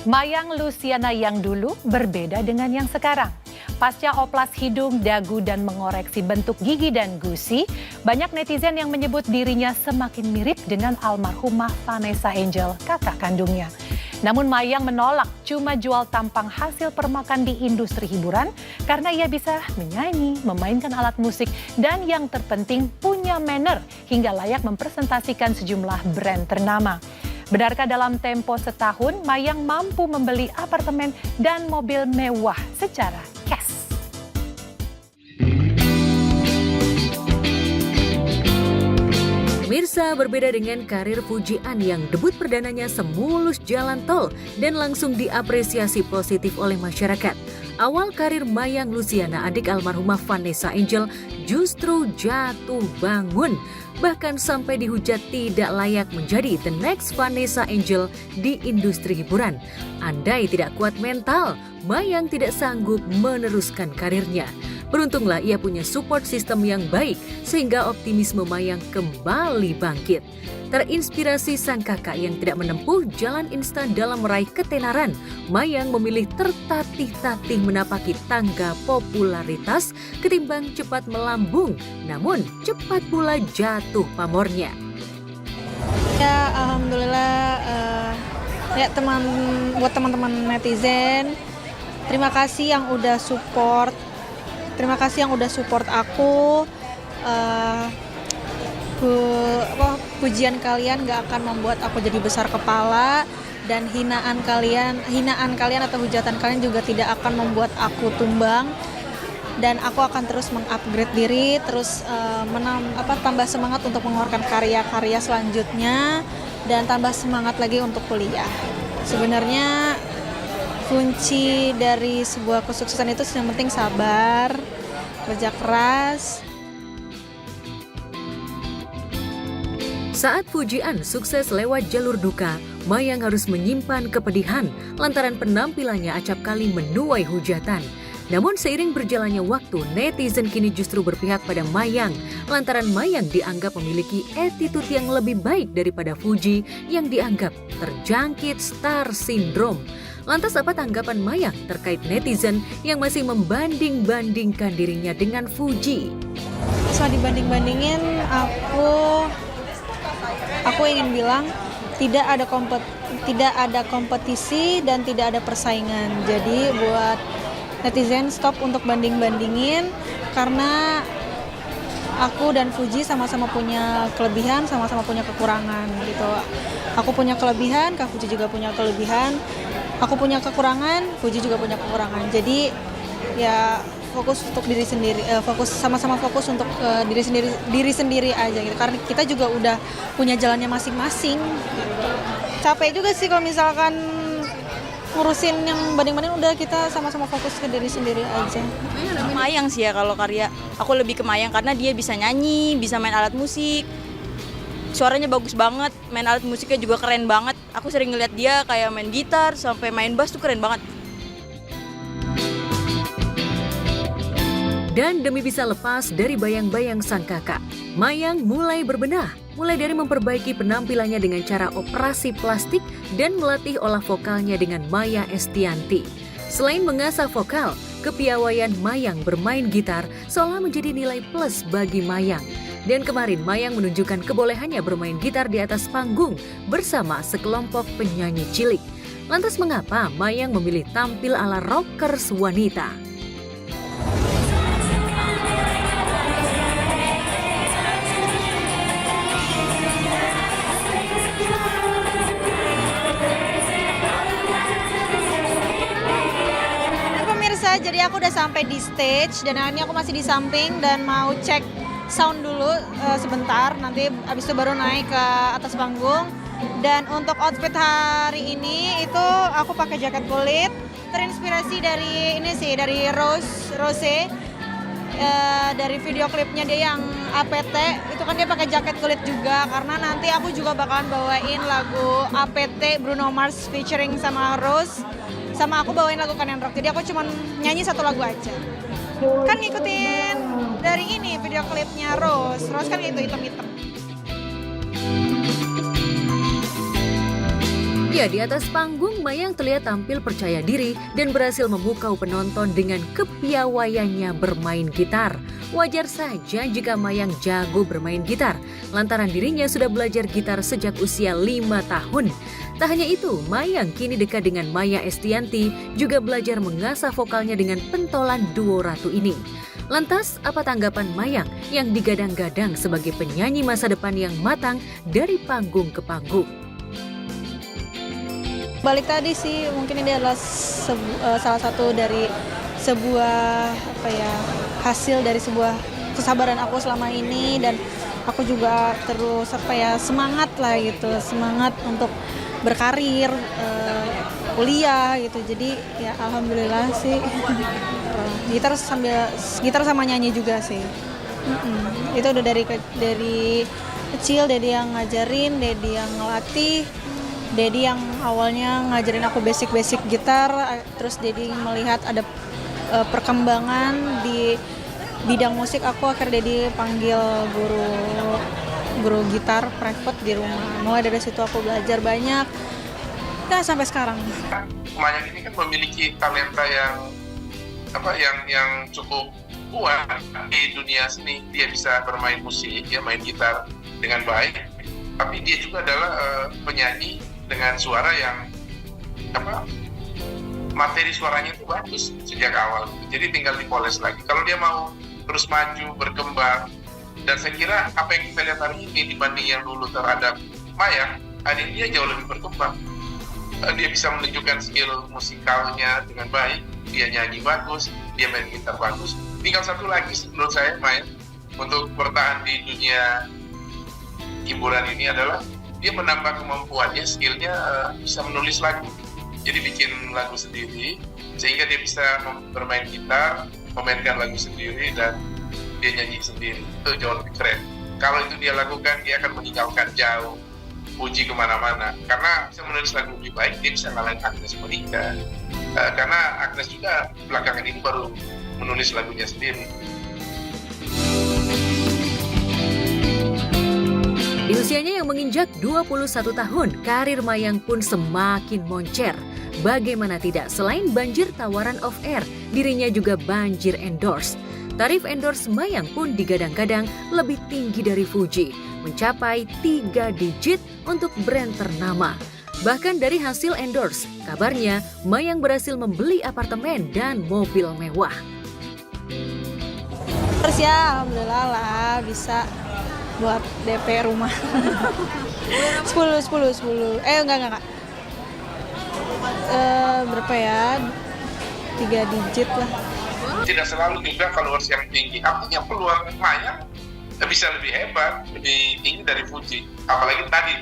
Mayang Luciana yang dulu berbeda dengan yang sekarang. Pasca oplas hidung, dagu, dan mengoreksi bentuk gigi dan gusi, banyak netizen yang menyebut dirinya semakin mirip dengan almarhumah Vanessa Angel, kakak kandungnya. Namun Mayang menolak cuma jual tampang hasil permakan di industri hiburan karena ia bisa menyanyi, memainkan alat musik, dan yang terpenting punya manner hingga layak mempresentasikan sejumlah brand ternama. Benarkah dalam tempo setahun, Mayang mampu membeli apartemen dan mobil mewah secara cash? Pemirsa, berbeda dengan karir Pujian yang debut perdananya semulus jalan tol dan langsung diapresiasi positif oleh masyarakat. Awal karir Mayang Luciana, adik almarhumah Vanessa Angel, justru jatuh bangun. Bahkan sampai dihujat tidak layak menjadi the next Vanessa Angel di industri hiburan. Andai tidak kuat mental, Mayang tidak sanggup meneruskan karirnya. Beruntunglah ia punya support system yang baik sehingga optimisme Mayang kembali bangkit. Terinspirasi sang kakak yang tidak menempuh jalan instan dalam meraih ketenaran, Mayang memilih tertatih-tatih menapaki tangga popularitas ketimbang cepat melambung, namun cepat pula jatuh pamornya. Ya, alhamdulillah buat teman-teman netizen, terima kasih yang udah support. Terima kasih yang udah support aku. Pujian kalian gak akan membuat aku jadi besar kepala, dan hinaan kalian atau hujatan kalian juga tidak akan membuat aku tumbang. Dan aku akan terus mengupgrade diri, terus tambah semangat untuk mengeluarkan karya-karya selanjutnya, dan tambah semangat lagi untuk kuliah. Sebenarnya kunci dari sebuah kesuksesan itu yang penting sabar, kerja keras. Saat Pujian sukses lewat jalur duka, Mayang harus menyimpan kepedihan lantaran penampilannya acap kali menuai hujatan. Namun seiring berjalannya waktu, netizen kini justru berpihak pada Mayang lantaran Mayang dianggap memiliki attitude yang lebih baik daripada Fuji yang dianggap terjangkit star syndrome. Lantas apa tanggapan Mayang terkait netizen yang masih membanding-bandingkan dirinya dengan Fuji? Soal dibanding-bandingin, aku ingin bilang tidak ada kompetisi dan tidak ada persaingan. Jadi buat netizen stop untuk banding-bandingin, karena aku dan Fuji sama-sama punya kelebihan, sama-sama punya kekurangan gitu. Aku punya kelebihan, Kak Fuji juga punya kelebihan. Aku punya kekurangan, Fuji juga punya kekurangan. Jadi ya fokus untuk diri sendiri, sama-sama fokus untuk diri sendiri aja gitu. Karena kita juga udah punya jalannya masing-masing. Capek juga sih kalau misalkan ngurusin yang banding-banding, udah kita sama-sama fokus ke diri sendiri aja. Mayang sih ya kalau karya. Aku lebih ke Mayang karena dia bisa nyanyi, bisa main alat musik. Suaranya bagus banget, main alat musiknya juga keren banget. Aku sering ngeliat dia kayak main gitar sampai main bass tuh keren banget. Dan demi bisa lepas dari bayang-bayang sang kakak, Mayang mulai berbenah. Mulai dari memperbaiki penampilannya dengan cara operasi plastik dan melatih olah vokalnya dengan Maya Estianti. Selain mengasah vokal, kepiawaian Mayang bermain gitar seolah menjadi nilai plus bagi Mayang. Dan kemarin Mayang menunjukkan kebolehannya bermain gitar di atas panggung bersama sekelompok penyanyi cilik. Lantas mengapa Mayang memilih tampil ala rockers wanita? Jadi aku udah sampai di stage dan akhirnya aku masih di samping dan mau cek sound dulu sebentar, nanti abis itu baru naik ke atas panggung. Dan untuk outfit hari ini itu aku pakai jaket kulit, terinspirasi dari dari Rose, dari video klipnya dia yang APT, itu kan dia pakai jaket kulit juga, karena nanti aku juga bakalan bawain lagu APT Bruno Mars featuring sama Rose. Sama aku bawain lagu Kanen Rock, jadi aku cuma nyanyi satu lagu aja. Kan ngikutin dari ini video klipnya Rose kan gitu hitam-hitam. Ya, di atas panggung Mayang terlihat tampil percaya diri dan berhasil memukau penonton dengan kepiawaiannya bermain gitar. Wajar saja jika Mayang jago bermain gitar, lantaran dirinya sudah belajar gitar sejak usia 5 tahun. Tak hanya itu, Mayang kini dekat dengan Maya Estianty, juga belajar mengasah vokalnya dengan pentolan duo Ratu ini. Lantas, apa tanggapan Mayang yang digadang-gadang sebagai penyanyi masa depan yang matang dari panggung ke panggung? Balik tadi sih, mungkin ini adalah salah satu dari sebuah hasil dari sebuah kesabaran aku selama ini, dan aku juga terus semangat lah gitu, semangat untuk berkarir, kuliah gitu. Jadi ya alhamdulillah sih gitar sama nyanyi juga sih. Itu udah dari kecil, Dedi yang ngajarin, Dedi yang ngelatih. Dedi yang awalnya ngajarin aku basic gitar, terus Dedi melihat ada perkembangan di bidang musik, aku akhirnya Dedi panggil guru gitar private di rumah. Mulai dari situ aku belajar banyak, nah sampai sekarang. Mayang ini kan memiliki talenta yang cukup kuat di dunia seni. Dia bisa bermain musik, dia main gitar dengan baik, tapi dia juga adalah penyanyi dengan suara yang materi suaranya itu bagus sejak awal. Jadi tinggal dipoles lagi. Kalau dia mau terus maju, berkembang, dan saya kira apa yang kita lihat hari ini dibanding yang dulu terhadap Mayang, hari ini dia jauh lebih berkembang. Dia bisa menunjukkan skill musikalnya dengan baik, dia nyanyi bagus, dia main gitar bagus. Tinggal satu lagi menurut saya, Mayang, untuk bertahan di dunia hiburan ini adalah dia menambah kemampuannya, skillnya bisa menulis lagu. Jadi bikin lagu sendiri, sehingga dia bisa bermain gitar, memainkan lagu sendiri, dan dia nyanyi sendiri. Itu jauh lebih keren. Kalau itu dia lakukan, dia akan meninggalkan jauh, puji kemana-mana. Karena bisa menulis lagu lebih baik, dia bisa ngalahin Agnes Monica. Karena Agnes juga belakangan ini baru menulis lagunya sendiri. Di usianya yang menginjak 21 tahun, karir Mayang pun semakin moncer. Bagaimana tidak, selain banjir tawaran off-air, dirinya juga banjir endorse. Tarif endorse Mayang pun digadang-gadang lebih tinggi dari Fuji, mencapai 3 digit untuk brand ternama. Bahkan dari hasil endorse, kabarnya Mayang berhasil membeli apartemen dan mobil mewah. Terus ya alhamdulillah lah bisa buat DP rumah. 10. Enggak. Berapa ya? 3 digit lah. Tidak selalu juga followers yang tinggi. Artinya peluang Mayang bisa lebih hebat, lebih tinggi dari Fuji. Apalagi tadi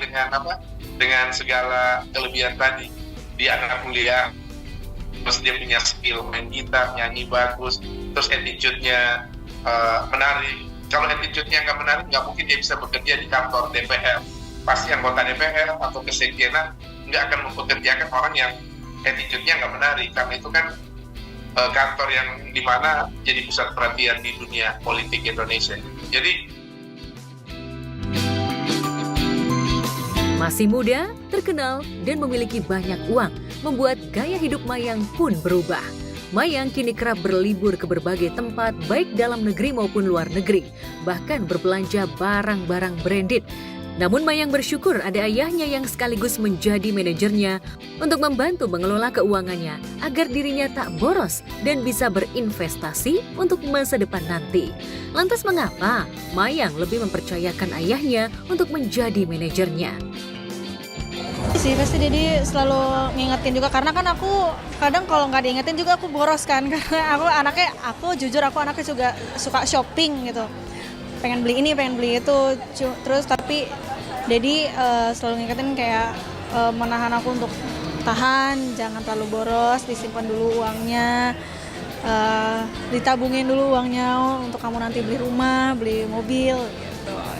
dengan segala kelebihan tadi. Dia anak kuliah, terus dia punya skill main gitar, nyanyi bagus, terus attitude-nya menarik. Kalau attitude-nya nggak menarik, nggak mungkin dia bisa bekerja di kantor DPR. Pasti anggota DPR atau kesekjenan nggak akan mempekerjakan orang yang attitude-nya nggak menarik. Karena itu kan kantor yang dimana jadi pusat perhatian di dunia politik Indonesia. Jadi masih muda, terkenal, dan memiliki banyak uang, membuat gaya hidup Mayang pun berubah. Mayang kini kerap berlibur ke berbagai tempat baik dalam negeri maupun luar negeri, bahkan berbelanja barang-barang branded. Namun Mayang bersyukur ada ayahnya yang sekaligus menjadi manajernya untuk membantu mengelola keuangannya agar dirinya tak boros dan bisa berinvestasi untuk masa depan nanti. Lantas mengapa Mayang lebih mempercayakan ayahnya untuk menjadi manajernya? Sih pasti Dedi selalu ngingetin juga, karena kan aku kadang kalau nggak diingetin juga aku boros kan, karena aku jujur anaknya juga suka shopping gitu, pengen beli ini pengen beli itu, terus tapi Dedi selalu ngingetin kayak menahan aku untuk tahan, jangan terlalu boros, disimpan dulu uangnya, ditabungin dulu uangnya untuk kamu nanti beli rumah, beli mobil gitu.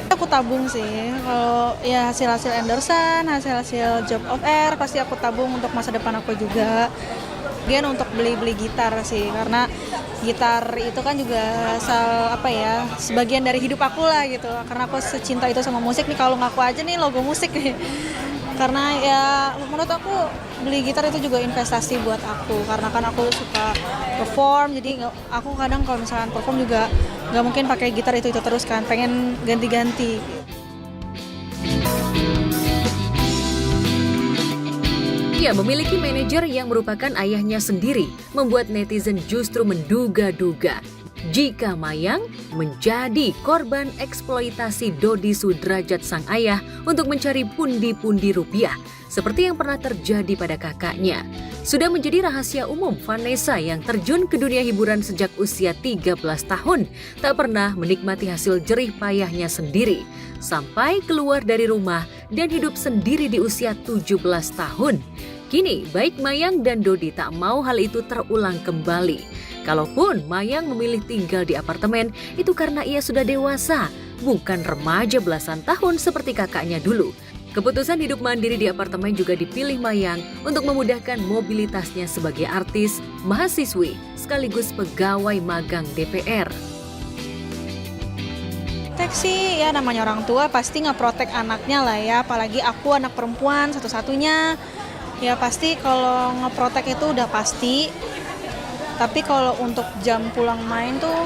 Aku tabung sih, kalau ya hasil endorsean, hasil job of air pasti aku tabung untuk masa depan aku juga. Kemudian untuk beli gitar sih, karena gitar itu kan juga sebagian dari hidup aku lah gitu. Karena aku secinta itu sama musik nih, kalau ngaku aja nih logo musik nih. Karena ya menurut aku beli gitar itu juga investasi buat aku, karena kan aku suka perform, jadi aku kadang kalau misalkan perform juga nggak mungkin pakai gitar itu terus kan, pengen ganti-ganti. Ia memiliki manajer yang merupakan ayahnya sendiri, membuat netizen justru menduga-duga jika Mayang menjadi korban eksploitasi Dodi Sudrajat sang ayah untuk mencari pundi-pundi rupiah, seperti yang pernah terjadi pada kakaknya. Sudah menjadi rahasia umum, Vanessa yang terjun ke dunia hiburan sejak usia 13 tahun, tak pernah menikmati hasil jerih payahnya sendiri, sampai keluar dari rumah dan hidup sendiri di usia 17 tahun. Kini, baik Mayang dan Dodi tak mau hal itu terulang kembali. Kalaupun Mayang memilih tinggal di apartemen, itu karena ia sudah dewasa, bukan remaja belasan tahun seperti kakaknya dulu. Keputusan hidup mandiri di apartemen juga dipilih Mayang untuk memudahkan mobilitasnya sebagai artis, mahasiswi, sekaligus pegawai magang DPR. Sih ya, namanya orang tua pasti ngeprotek anaknya lah ya, apalagi aku anak perempuan satu-satunya. Ya pasti kalau ngeprotek itu udah pasti. Tapi kalau untuk jam pulang main tuh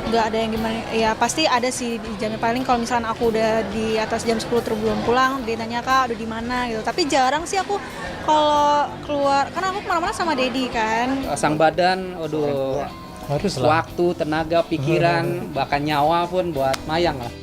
nggak ada yang gimana, ya pasti ada sih di jamnya. Paling kalau misalnya aku udah di atas jam 10 terus belum pulang, dia nanya Kak udah di mana gitu. Tapi jarang sih aku kalau keluar, karena aku kemana-mana sama Dedi kan. Pasang badan, aduh, waktu, tenaga, pikiran, bahkan nyawa pun buat Mayang lah.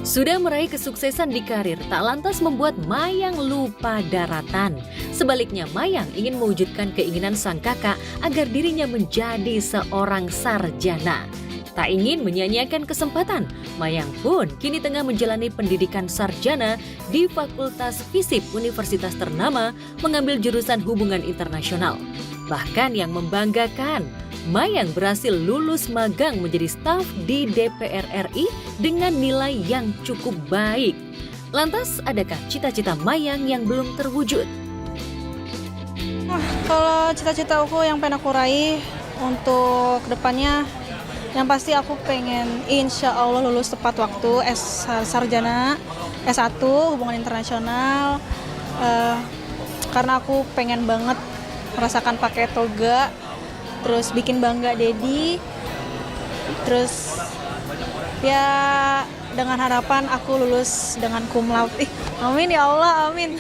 Sudah meraih kesuksesan di karir, tak lantas membuat Mayang lupa daratan. Sebaliknya, Mayang ingin mewujudkan keinginan sang kakak agar dirinya menjadi seorang sarjana. Tak ingin menyia-nyiakan kesempatan, Mayang pun kini tengah menjalani pendidikan sarjana di Fakultas FISIP Universitas ternama, mengambil jurusan hubungan internasional. Bahkan yang membanggakan, Mayang berhasil lulus magang menjadi staf di DPR RI dengan nilai yang cukup baik. Lantas, adakah cita-cita Mayang yang belum terwujud? Kalau cita-cita aku yang pengen aku raih untuk kedepannya, yang pasti aku pengen insya Allah lulus tepat waktu sarjana S1 hubungan internasional, karena aku pengen banget merasakan pakai toga, terus bikin bangga Dedi, terus ya dengan harapan aku lulus dengan cum laude. Amin ya Allah, amin.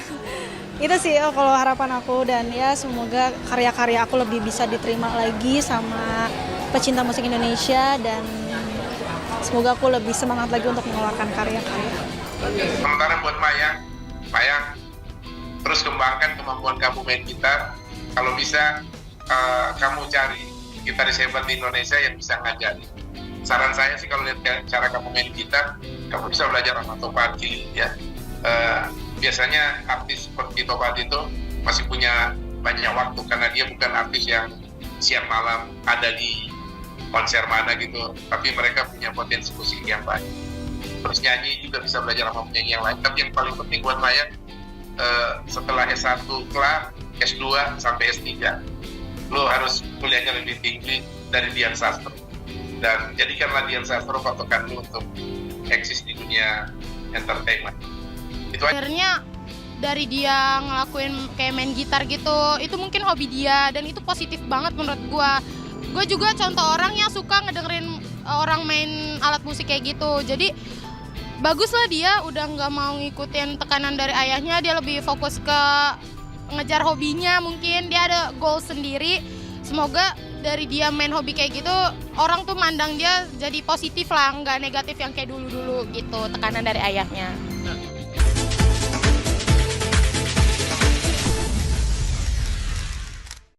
Itu sih kalau harapan aku, dan ya semoga karya-karya aku lebih bisa diterima lagi sama pecinta musik Indonesia, dan semoga aku lebih semangat lagi untuk mengeluarkan karya-karya. Sementara buat Mayang, terus kembangkan kemampuan kamu main gitar. Kalau bisa kamu cari gitaris hebat di Indonesia yang bisa ngajari. Saran saya sih kalau lihat cara kamu main gitar, kamu bisa belajar sama Topati ya. Biasanya artis seperti Topati itu masih punya banyak waktu karena dia bukan artis yang siang malam ada di konser mana gitu, tapi mereka punya potensi musik yang baik. Terus nyanyi juga bisa belajar sama penyanyi yang lain. Tapi yang paling penting buat Mayang, setelah S1 kelar, S2 sampai S3, lo harus kuliahnya lebih tinggi dari Dian Sastro, dan jadikanlah Dian Sastro patokan lo untuk eksis di dunia entertainment. Itu akhirnya dari dia ngelakuin kayak main gitar gitu, itu mungkin hobi dia dan itu positif banget menurut gue juga contoh orang yang suka ngedengerin orang main alat musik kayak gitu. Jadi bagus lah dia udah nggak mau ngikutin tekanan dari ayahnya, dia lebih fokus ke ngejar hobinya, mungkin dia ada goal sendiri. Semoga dari dia main hobi kayak gitu, orang tuh mandang dia jadi positif lah, nggak negatif yang kayak dulu-dulu gitu, tekanan dari ayahnya.